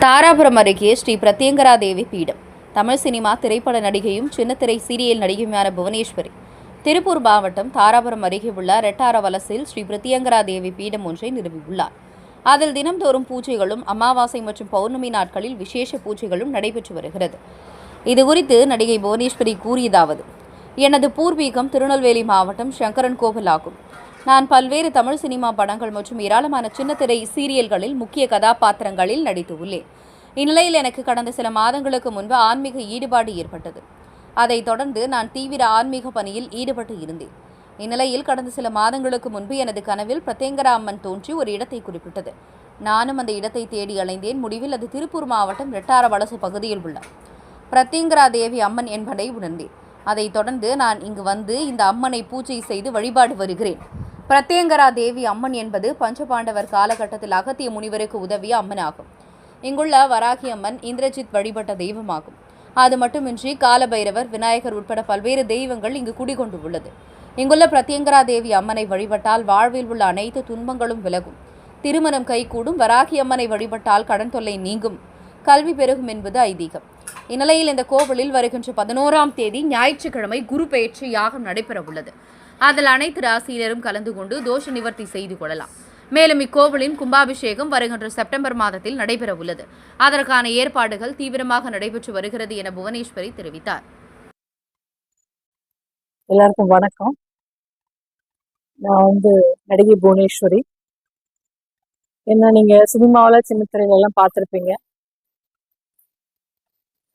தாராபுரம் அருகே ஸ்ரீ பிரத்யங்கரா தேவி பீடம். தமிழ் சினிமா திரைப்பட நடிகையும் சின்னத்திரை சீரியல் நடிகையுமான புவனேஸ்வரி திருப்பூர் மாவட்டம் தாராபுரம் அருகே உள்ள ரெட்டாரவலசில் ஸ்ரீ பிரத்யங்கரா தேவி பீடம் ஒன்றை நிறுவியுள்ளார். அதில் தினம்தோறும் பூஜைகளும் அமாவாசை மற்றும் பௌர்ணமி நாட்களில் விசேஷ பூஜைகளும் நடைபெற்று வருகிறது. இதுகுறித்து நடிகை புவனேஸ்வரி கூறியதாவது: எனது பூர்வீகம் திருநெல்வேலி மாவட்டம் சங்கரன் கோவில் ஆகும். நான் பல்வேறு தமிழ் சினிமா படங்கள் மற்றும் ஏராளமான சின்னத்திரை சீரியல்களில் முக்கிய கதாபாத்திரங்களில் நடித்து உள்ளேன். இந்நிலையில் எனக்கு கடந்த சில மாதங்களுக்கு முன்பு ஆன்மீக ஈடுபாடு ஏற்பட்டது. அதைத் தொடர்ந்து நான் தீவிர ஆன்மீக பணியில் ஈடுபட்டு இருந்தேன். இந்நிலையில் கடந்த சில மாதங்களுக்கு முன்பு எனது கனவில் பிரத்யங்கரா அம்மன் தோன்றி ஒரு இடத்தை குறிப்பிட்டது. நானும் அந்த இடத்தை தேடி அலைந்தேன். முடிவில் அது திருப்பூர் மாவட்டம் ரெட்டாரவலசு பகுதியில் உள்ள பிரத்யங்கரா தேவி அம்மன் என்பதை உணர்ந்தேன். அதைத் தொடர்ந்து நான் இங்கு வந்து இந்த அம்மனை பூஜை செய்து வழிபாடு வருகிறேன். பிரத்யங்கரா தேவி அம்மன் என்பது பஞ்சபாண்டவர் காலகட்டத்தில் அகத்திய முனிவருக்கு உதவிய அம்மனாகும். இங்குள்ள வராகி அம்மன் இந்திரஜித் வழிபட்ட தெய்வமாகும். அது மட்டுமின்றி காலபைரவர், விநாயகர் உட்பட பல்வேறு தெய்வங்கள் இங்கு குடிகொண்டு உள்ளது. இங்குள்ள பிரத்யங்கரா தேவி அம்மனை வழிபட்டால் வாழ்வில் உள்ள அனைத்து துன்பங்களும் விலகும், திருமணம் கைகூடும், வராகி அம்மனை வழிபட்டால் கடன் தொல்லை நீங்கும், கல்வி பெருகும் என்பது ஐதீகம். இந்நிலையில் இந்த கோவிலில் வருகின்ற 11ஆம் தேதி ஞாயிற்றுக்கிழமை குரு பெயர்ச்சி யாகம் நடைபெற உள்ளது. அதில் அனைத்து ராசியினரும் கலந்து கொண்டு தோஷ நிவர்த்தி செய்து கொள்ளலாம். மேலும் இக்கோவிலின் கும்பாபிஷேகம் வருகின்ற செப்டம்பர் மாதத்தில் நடைபெற உள்ளது. அதற்கான ஏற்பாடுகள் தீவிரமாக நடைபெற்று வருகிறது என புவனேஸ்வரி தெரிவித்தார். எல்லாருக்கும் வணக்கம். நான் நடிகை புவனேஸ்வரி. என்ன நீங்க சினிமாவில் சின்னத்திரையில எல்லாம் பார்த்துருப்பீங்க.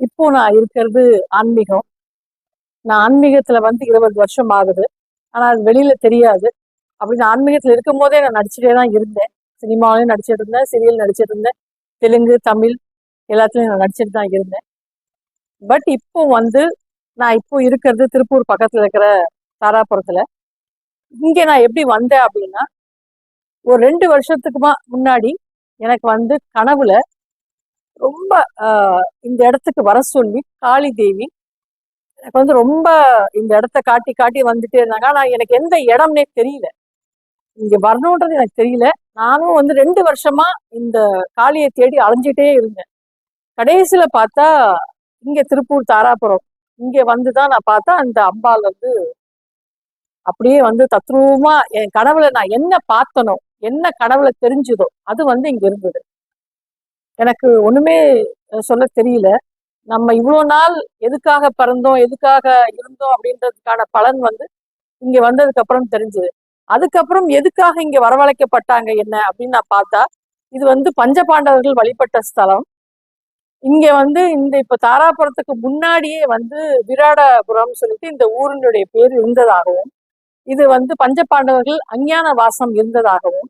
இப்போ நான் இருக்கிறது ஆன்மீகம். நான் ஆன்மீகத்துல 20 வருஷம் ஆகுது. ஆனா அது வெளியில தெரியாது. அப்படின்னு ஆன்மீகத்துல இருக்கும் போதே நான் நடிச்சுட்டே தான் இருந்தேன். சினிமாவிலையும் நடிச்சிட்டு இருந்தேன், சீரியல் நடிச்சிட்டு இருந்தேன், தெலுங்கு, தமிழ் எல்லாத்துலயும் நான் நடிச்சிட்டு தான் இருந்தேன். பட் இப்போ நான் இப்போ இருக்கிறது திருப்பூர் பக்கத்துல இருக்கிற தாராபுரத்துல. இங்க நான் எப்படி வந்தேன் அப்படின்னா, ஒரு 2 வருஷத்துக்குமா முன்னாடி எனக்கு கனவுல ரொம்ப இந்த இடத்துக்கு வர சொல்லி காளி தேவி எனக்கு ரொம்ப இந்த இடத்த காட்டி காட்டி வந்துட்டே இருந்தாங்க. ஆனா எனக்கு எந்த இடம்னே தெரியல, இங்க வரணுன்றது எனக்கு தெரியல. நானும் 2 வருஷமா இந்த காளியை தேடி அலைஞ்சிட்டே இருந்தேன். கடைசியில பார்த்தா இங்க திருப்பூர் தாராபுரம் இங்க வந்துதான் நான் பார்த்தா அந்த அம்பாள் அப்படியே தத்ரூபமா என் கனவுல நான் என்ன பார்த்தனோ, என்ன கனவுல தெரிஞ்சுதோ அது இங்க இருந்தது. எனக்கு ஒண்ணுமே சொல்ல தெரியல. நம்ம இவ்வளவு நாள் எதுக்காக பிறந்தோம், எதுக்காக இருந்தோம் அப்படின்றதுக்கான பலன் இங்க வந்ததுக்கு அப்புறம் தெரிஞ்சது. அதுக்கப்புறம் எதுக்காக இங்க வரவழைக்கப்பட்டாங்க என்ன அப்படின்னு நான் பார்த்தா, இது பஞ்சபாண்டவர்கள் வழிபட்ட ஸ்தலம். இங்க இந்த இப்ப தாராபுரத்துக்கு முன்னாடியே விராடபுரம் சொல்லிட்டு இந்த ஊரினுடைய பேர் இருந்ததாகவும், இது பஞ்சபாண்டவர்கள் அஞ்ஞான வாசம் இருந்ததாகவும்,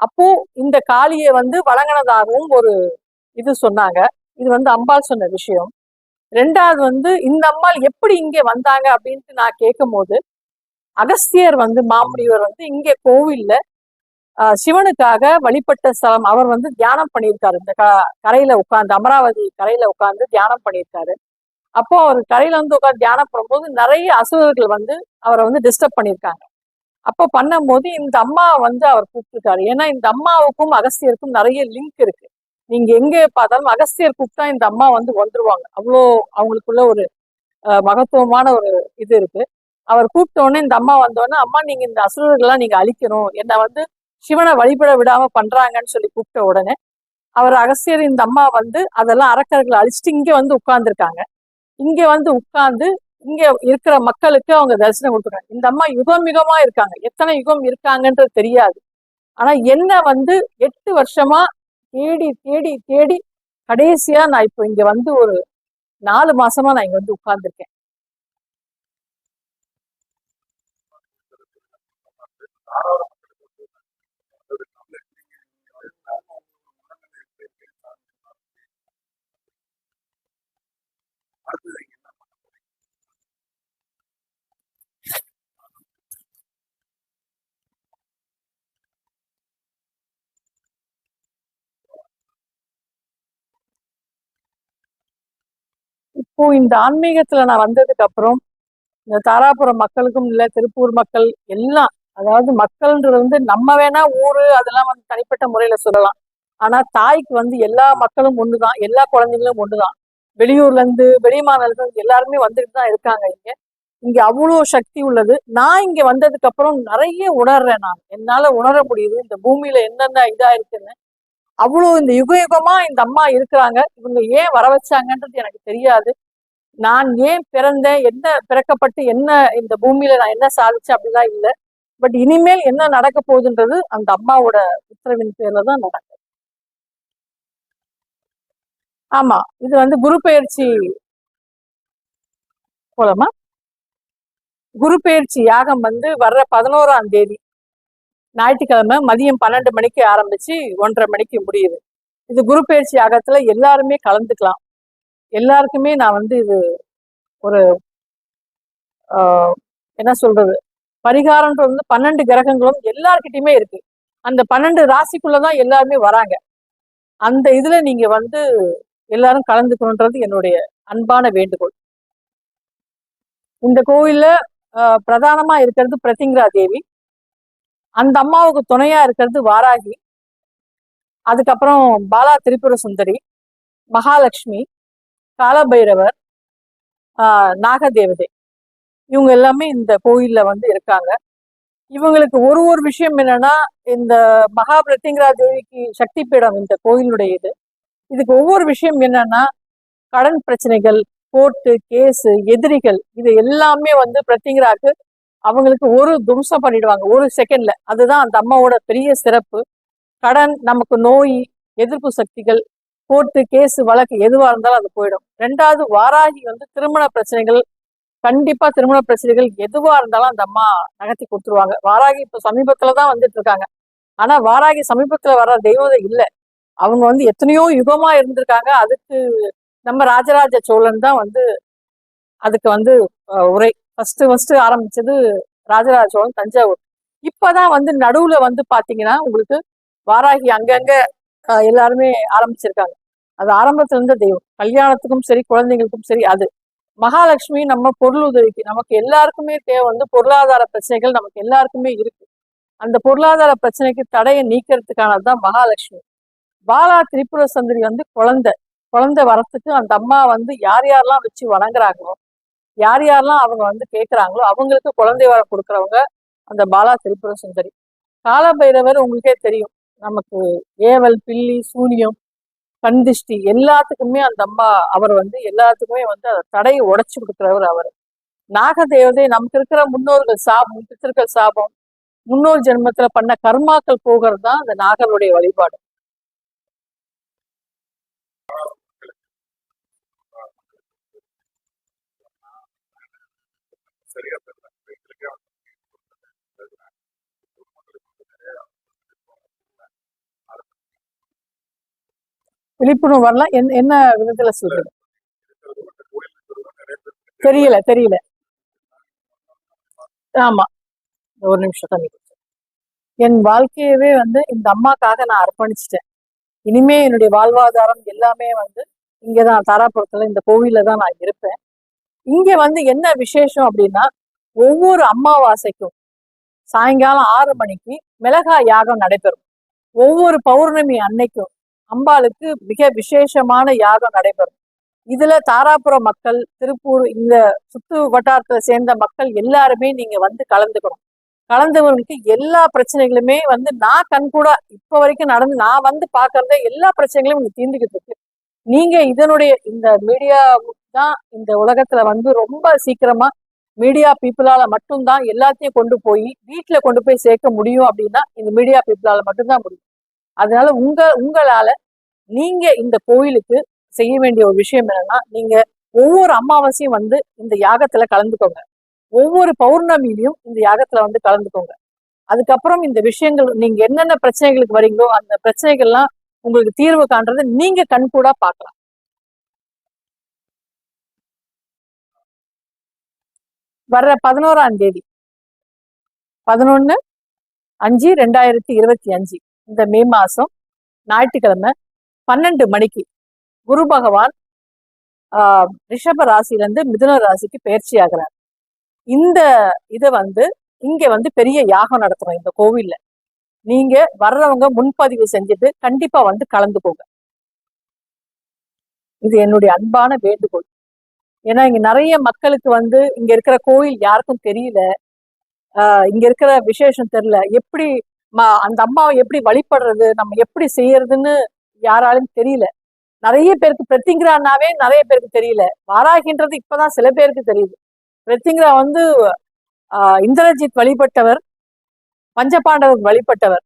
அப்போ இந்த காளியை வழங்கினதாகவும் ஒரு இது சொன்னாங்க. இது அம்பாள் சொன்ன விஷயம். ரெண்டாவது இந்த அம்பாள் எப்படி இங்க வந்தாங்க அப்படின்ட்டு நான் கேட்கும் போது, அகஸ்தியர் மாமுனிவர் இங்க கோவில்ல சிவனுக்காக வழிபட்ட ஸ்தலம். அவர் தியானம் பண்ணியிருக்காரு. இந்த கரையில உட்கார்ந்து, அமராவதி கரையில உட்கார்ந்து தியானம் பண்ணியிருக்காரு. அப்போ அவர் கரையில உட்கார்ந்து தியானம் பண்ணும்போது நிறைய அசுரர்கள் அவரை டிஸ்டர்ப் பண்ணியிருக்காங்க. அப்போ பண்ணும்போது இந்த அம்மா அவர் கூப்பிட்டுருக்காரு. ஏன்னா இந்த அம்மாவுக்கும் அகஸ்தியருக்கும் நிறைய லிங்க் இருக்கு. நீங்க எங்க பார்த்தாலும் அகஸ்தியர் கூப்பிட்டா இந்த அம்மா வந்துருவாங்க. அவ்வளோ அவங்களுக்குள்ள ஒரு மகத்துவமான ஒரு இது இருக்கு. அவர் கூப்பிட்ட உடனே இந்த அம்மா வந்தோடனே, அம்மா நீங்க இந்த அசுரர்கள்லாம் நீங்க அழிக்கணும், என்ன சிவனை வழிபட விடாம பண்றாங்கன்னு சொல்லி கூப்பிட்ட உடனே அவர் அகஸ்தியர் இந்த அம்மா அதெல்லாம் அரக்கர்களை அழிச்சிட்டு இங்க உட்கார்ந்துருக்காங்க. இங்க உட்கார்ந்து இங்க இருக்கிற மக்களுக்கு அவங்க தரிசனம் கொடுத்துருக்காங்க. இந்த அம்மா யுகம் யுகமா இருக்காங்க. எத்தனை யுகம் இருக்காங்கன்றது தெரியாது. ஆனா என்ன 8 வருஷமா தேடி தேடி தேடி கடைசியா நான் இப்போ இங்க ஒரு 4 மாசமா நான் இங்க உட்கார்ந்துருக்கேன். இப்போ இந்த ஆன்மீகத்துல நான் வந்ததுக்கு அப்புறம் இந்த தாராபுரம் மக்களுக்கும் இல்ல, திருப்பூர் மக்கள் எல்லாம், அதாவது மக்கள்ன்றது நம்ம வேணா ஊரு அதெல்லாம் தனிப்பட்ட முறையில சொல்லலாம். ஆனா தாய்க்கு வந்து எல்லா மக்களும் ஒண்ணுதான், எல்லா குழந்தைங்களும் ஒண்ணுதான். வெளியூர்ல இருந்து வெளி மாநிலத்துல இருந்து எல்லாருமே வந்துட்டு தான் இருக்காங்க இங்க. இங்க அவ்வளவு சக்தி உள்ளது. நான் இங்க வந்ததுக்கு அப்புறம் நிறைய உணர்றேன். நான் என்னால உணர முடியுது இந்த பூமியில என்னென்ன இதா இருக்குன்னு. அவ்வளவு இந்த யுக யுகமா இந்த அம்மா இருக்கிறாங்க. இவங்க ஏன் வர வச்சாங்கன்றது எனக்கு தெரியாது. நான் ஏன் பிறந்தேன், என்ன பிறக்கப்பட்டு என்ன இந்த பூமியில நான் என்ன சாதிச்சேன் அப்படிலாம் இல்ல. பட் இனிமேல் என்ன நடக்க போகுதுன்றது அந்த அம்மாவோட உத்தரவின் பேர்ல தான் நடக்கும். ஆமா, இது வந்து குரு பெயர்ச்சி போலமா. குரு பெயர்ச்சி யாகம் வந்து வர்ற 11ஆம் தேதி ஞாயிற்றுக்கிழமை மதியம் 12 மணிக்கு ஆரம்பிச்சு 1:30 மணிக்கு முடியுது. இது குரு பெயர்ச்சி யாகத்துல எல்லாருமே கலந்துக்கலாம். எல்லாருக்குமே நான் வந்து இது ஒரு ஆஹ், என்ன சொல்றது, பரிகாரம்ன்றது வந்து 12 கிரகங்களும் எல்லார்கிட்டயுமே இருக்கு. அந்த 12 ராசிக்குள்ளதான் எல்லாருமே வராங்க. அந்த இதுல நீங்க வந்து எல்லாரும் கலந்துக்கணுன்றது என்னுடைய அன்பான வேண்டுகோள். இந்த கோவில்ல பிரதானமா இருக்கிறது பிரத்திங்கரா தேவி. அந்த அம்மாவுக்கு துணையா இருக்கிறது வாராகி. அதுக்கப்புறம் பாலா திரிபுர சுந்தரி, மகாலட்சுமி, காலபைரவர், நாகதேவதை, இவங்க எல்லாமே இந்த கோயில்ல வந்து இருக்காங்க. இவங்களுக்கு ஒரு ஒரு விஷயம் என்னன்னா, இந்த மகா பிரத்திங்கரா தேவிக்கு சக்தி பீடம் இந்த கோயிலுடைய இது. இதுக்கு ஒவ்வொரு விஷயம் என்னன்னா, கடன் பிரச்சனைகள், கோர்ட்டு கேஸ், எதிரிகள், இது எல்லாமே வந்து பிரத்திங்கராக்கு அவங்களுக்கு ஒரு தும்சம் பண்ணிடுவாங்க ஒரு செகண்ட்ல. அதுதான் அந்த அம்மாவோட பெரிய சிறப்பு. கடன், நமக்கு நோய், எதிர்ப்பு சக்திகள், கோர்ட்டு கேஸ் வழக்கு எதுவா இருந்தாலும் அது போயிடும். ரெண்டாவது வாராகி வந்து திருமண பிரச்சனைகள், கண்டிப்பா திருமண பிரச்சனைகள் எதுவா இருந்தாலும் அந்த அம்மா நகர்த்தி கொடுத்துருவாங்க. வாராகி இப்ப சமீபத்துலதான் வந்துட்டு இருக்காங்க. ஆனா வாராகி சமீபத்துல வர தெய்வதை இல்ல. அவங்க வந்து எத்தனையோ யுகமா இருந்திருக்காங்க. அதுக்கு நம்ம ராஜராஜ சோழன் தான் வந்து அதுக்கு வந்து உரை ஃபர்ஸ்ட் ஆரம்பிச்சது ராஜராஜ சோழன் தஞ்சாவூர். இப்பதான் வந்து நடுவுல வந்து பாத்தீங்கன்னா உங்களுக்கு வாராகி அங்கங்க எல்லாருமே ஆரம்பிச்சிருக்காங்க. அது ஆரம்பத்துல இருந்த தெய்வம். கல்யாணத்துக்கும் சரி, குழந்தைங்களுக்கும் சரி. அது மகாலட்சுமி நம்ம பொருள் உதவிக்கு, நமக்கு எல்லாருக்குமே தேவை வந்து பொருளாதார பிரச்சனைகள் நமக்கு எல்லாருக்குமே இருக்கு. அந்த பொருளாதார பிரச்சனைக்கு தடையை நீக்கிறதுக்கானதுதான் மகாலட்சுமி. பாலா திரிபுர சுந்தரி வந்து குழந்தை. குழந்தை வரத்துக்கு அந்த அம்மா வந்து யார் யாரெல்லாம் வச்சு வணங்குறாங்களோ, யார் யாரெல்லாம் அவங்க வந்து கேட்கிறாங்களோ அவங்களுக்கு குழந்தை வரம் கொடுக்கறவங்க அந்த பாலா திரிபுர சுந்தரி. காலபைரவர் உங்களுக்கே தெரியும். நமக்கு ஏவல், பில்லி, சூனியம், கண்திஷ்டி எல்லாத்துக்குமே அந்த அம்மா அவர் வந்து எல்லாத்துக்குமே வந்து அந்த தடையை உடைச்சு கொடுக்கிறவர் அவர். நாகதேவதை நமக்கு இருக்கிற முன்னோர்கள் சாபம், பித்திருக்கள் சாபம், முன்னோர் ஜென்மத்துல பண்ண கர்மாக்கள் போகிறது தான் அந்த நாகருடைய வழிபாடு. விழிப்புணர்வு வரலாம். என்ன விதத்துல சொல்றது தெரியல தெரியல. ஆமா, ஒரு நிமிஷம் தண்ணி. என் வாழ்க்கையவே வந்து இந்த அம்மாக்காக நான் அர்ப்பணிச்சிட்டேன். இனிமே என்னுடைய வாழ்வாதாரம் எல்லாமே வந்து இங்கதான் தாராபுரத்துல இந்த கோவில்ல தான் நான் இருப்பேன். இங்க வந்து என்ன விசேஷம் அப்படின்னா, ஒவ்வொரு அமாவாசைக்கும் சாயங்காலம் 6 மணிக்கு மிளகாய் யாகம் நடைபெறும். ஒவ்வொரு பௌர்ணமி அன்னைக்கும் அம்பாளுக்கு மிக விசேஷமான யாகம் நடைபெறும். இதுல தாராபுரம் மக்கள், திருப்பூர், இந்த சுத்து வட்டாரத்துல சேர்ந்த மக்கள் எல்லாருமே நீங்க வந்து கலந்துக்கணும். கலந்தவர்களுக்கு எல்லா பிரச்சனைகளுமே வந்து நான் கண்கூட இப்ப வரைக்கும் நடந்து நான் வந்து பாக்குறத எல்லா பிரச்சனைகளும் இங்க தீர்ந்துகிட்டு இருக்கு. நீங்க இதனுடைய இந்த மீடியா தான் இந்த உலகத்துல வந்து ரொம்ப சீக்கிரமா மீடியா பீப்புளால மட்டும்தான் எல்லாத்தையும் கொண்டு போய் வீட்டுல கொண்டு போய் சேர்க்க முடியும். அப்படின்னா இந்த மீடியா பீப்புளால மட்டும்தான் முடியும். அதனால உங்களால நீங்க இந்த கோயிலுக்கு செய்ய வேண்டிய ஒரு விஷயம் என்னன்னா, நீங்க ஒவ்வொரு அமாவாசையும் வந்து இந்த யாகத்துல கலந்துக்கோங்க. ஒவ்வொரு பௌர்ணமியிலையும் இந்த யாகத்துல வந்து கலந்துக்கோங்க. அதுக்கப்புறம் இந்த விஷயங்கள் நீங்க என்னென்ன பிரச்சனைகளுக்கு வரீங்களோ அந்த பிரச்சனைகள்லாம் உங்களுக்கு தீர்வு காண்றது நீங்க கண்கூடா பார்க்கலாம். வர்ற 11ஆம் தேதி 11/5/2025 இந்த மே மாசம் ஞாயிற்றுக்கிழமை 12 மணிக்கு குரு பகவான் ரிஷப ராசியில இருந்து மிதுன ராசிக்கு பயிற்சி ஆகிறார். இந்த இதை வந்து இங்க வந்து பெரிய யாகம் நடத்துறோம் இந்த கோவில்ல. நீங்க வர்றவங்க முன்பதிவு செஞ்சுட்டு கண்டிப்பா வந்து கலந்துக்கோங்க. இது என்னுடைய அன்பான வேண்டுகோள். ஏன்னா இங்க நிறைய மக்களுக்கு வந்து இங்க இருக்கிற கோயில் யாருக்கும் தெரியல, இங்க இருக்கிற விசேஷம் தெரியல, எப்படி அந்த அம்மாவை எப்படி வழிபடுறது, நம்ம எப்படி செய்யறதுன்னு யாராலும் தெரியல. நிறைய பேருக்கு பிரத்திங்கரானாவே நிறைய பேருக்கு தெரியல. வாராகின்றது இப்பதான் சில பேருக்கு தெரியுது. பிரத்திங்கரா வந்து இந்திரஜித் வழிபட்டவர், பஞ்சபாண்டவர் வழிபட்டவர்.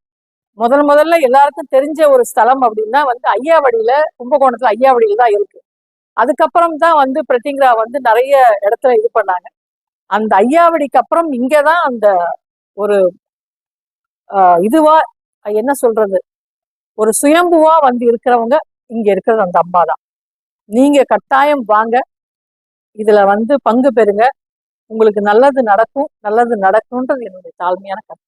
முதல்ல எல்லாருக்கும் தெரிஞ்ச ஒரு ஸ்தலம் அப்படின்னா வந்து ஐயாவடியில, கும்பகோணத்துல ஐயாவடியில தான் இருக்கு. அதுக்கப்புறம் தான் வந்து பிரத்திங்கரா வந்து நிறைய இடத்துல இது பண்ணாங்க. அந்த ஐயாவடிக்கு அப்புறம் இங்கதான் அந்த ஒரு இதுவா என்ன சொல்றது, ஒரு சுயம்புவா வந்து இருக்கிறவங்க இங்க இருக்கிறது அந்த அம்மா தான். நீங்க கட்டாயம் வாங்க, இதுல வந்து பங்கு பெறுங்க. உங்களுக்கு நல்லது நடக்கும், நல்லது நடக்கும்ன்றது என்னுடைய தாழ்மையான கருத்து.